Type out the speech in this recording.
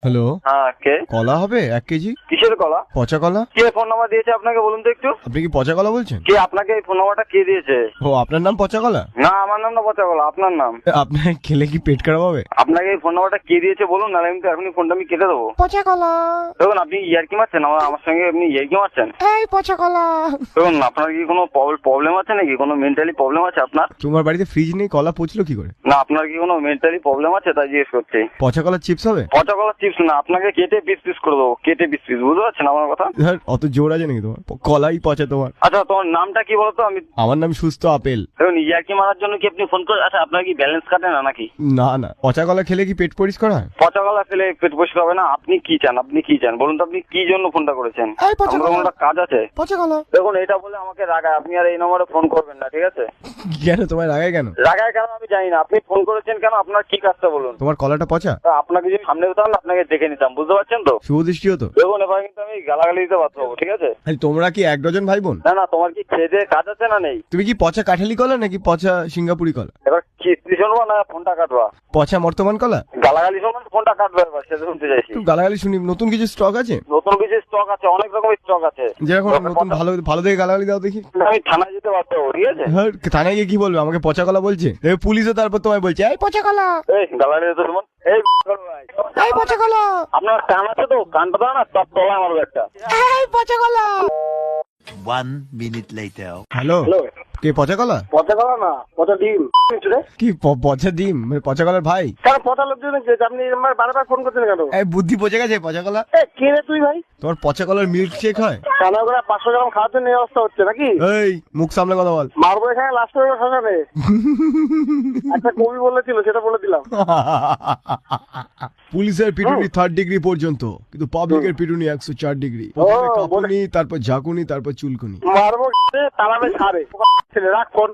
Hello, হ্যাঁ, কে? কলা হবে 1 কেজি? কিসের কলা? পচা কলা? কে ফোন নাম্বার দিয়েছে আপনাকে বলুন তো একটু? আপনি কি পচা কলা বলছেন? কে আপনাকে এই ফোন নাম্বারটা কে দিয়েছে? ও, আপনার নাম পচা কলা? না, আমার নাম না পচা কলা, আপনার নাম। আপনার খেলে কি পেট খারাপ হবে? আপনাকে এই ফোন নাম্বারটা কে দিয়েছে বলুন, নাহলে আমি তো এখনই ফোনটা আমি কেটে দেবো। পচা কলা। দেখুন, আপনি ইয়ার্কি মারছেন আমার সঙ্গে, আপনি ইয়ার্কি মারছেন। এই পচা কলা। দেখুন, আপনার কি কোনো প্রবলেম আছে নাকি? কোনো মেন্টালি প্রবলেম আছে আপনার? তোমার বাড়িতে ফ্রিজ নেই, কলা পচলো কি করে? না, আপনার কি কোনো মেন্টালি প্রবলেম আছে তাই জিজ্ঞেস করছি। পচা কলার চিপস হবে? পচা কলা চিপস না, আপনাকে কেটে পিস পিস করে দেবো, কেটে পিস পিস, বুঝতে পারছেন আমার কথা? ধর, অত জোর আছে নাকি তোমার? কলাই পচা তোমার। আচ্ছা, তোমার নামটা কি বলতো? আমি আমার নাম সুস্থ আপেল। দেখুন, ইয়ার্কি মারার জন্য কি আপনি ফোন করে? আচ্ছা, আপনার কি ব্যালেন্স কাটে না নাকি? না না, পচা কলা খেলে কি পেট পরিষ্কার হয়? পচা কলা ফেলে পেট পরিষ্কার হবে না? আপনি কি চান? আপনি কি চান বলুন তো? আপনি কি জন্য ফোনটা করেছেন? এই পচা আমার কলা। কোনো একটা কাজ আছে। পচা কলা। দেখুন, এটা বলে আমাকে রাগায়, আপনি আর এই নম্বরে ফোন করবেন না, ঠিক আছে? কেন, তোমার রাগায় কেন? রাগায় কেন আমি জানি না, আপনি ফোন করেছেন কেন? আপনার কি কাজটা বলুন? তোমার কলাটা পচা? তা আপনাকে যদি সামনে হতাম না, আপনাকে দেখে নিতাম, বুঝতে পারছেন তো? শুভ দৃষ্টি হতো। দেখুন, এবার কিন্তু আমি গালাগালি দিতে বাধ্য হবো, ঠিক আছে? আরে, তোমরা কি 1 ডজন ভাই বোন? না না, তোমার কি খেয়ে দেয়ে কাজ আছে না নেই? তুমি কি পচা কাঠালি কলা নাকি পচা সিঙ্গাপুরি কলা? এবার কিস্তি শুনবো না ফোনটা কাটবা? পচা বর্তমান কলা? গালাগালি শুনবো না ফোনটা কাটবে? এবার সেটা শুনতে চাইছি। একটু গালাগালি শুনি। নতুন কিছু স্টক আছে? নতুন কিছু স্টক আছে, অনেক রকমের স্টক আছে। যেরকম নতুন ভালো ভালো দেখে গালাগালি দাও দেখি। আমি থানায় যেতে বাধ্য হবো, ঠিক আছে? হ্যাঁ, থানায় গিয়ে কি বলবে? আমাকে পচা কলা বলছে। পুলিশও তারপর তোমায় বলছে এই পচা কলা। এই গালাগালি দিতে শুনুন। এই ভাই, এই পচা কলা। আপনার কান আছে তো? কানটা দাও না, সব তলা মারবো একটা। এই পচা কলা। 1 minute later. হ্যালো, হ্যালো, কে পচা কলা? পচা কলা না, পচা ডিম। কি পচা ডিম? মানে পচা কলার ভাই? কেন পচা লোকজন আপনি বারবার ফোন করছেন কেন? এই বুদ্ধি পচে গেছে পচা কলা। কে রে তুই ভাই? তোমার পচা কলার মিল্ক শেক হয়? কানা করে 500 গ্রাম খাওয়ার জন্য এই অবস্থা হচ্ছে নাকি? এই মুখ সামলে কথা বল। মারবো এখানে লাস্ট করে শ্মশানে। একটা কবি বলেছিল, সেটা বলে দিলাম। পুলিশের পিটুনি 3rd ডিগ্রি পর্যন্ত, কিন্তু পাবলিকের পিটুনি 104 ডিগ্রি। প্রথমে কাঁপুনি, তারপর ঝাঁকুনি, তারপর চুলকুনি। মারবো তালাবে সারে। ছেলে রাখ ফোন।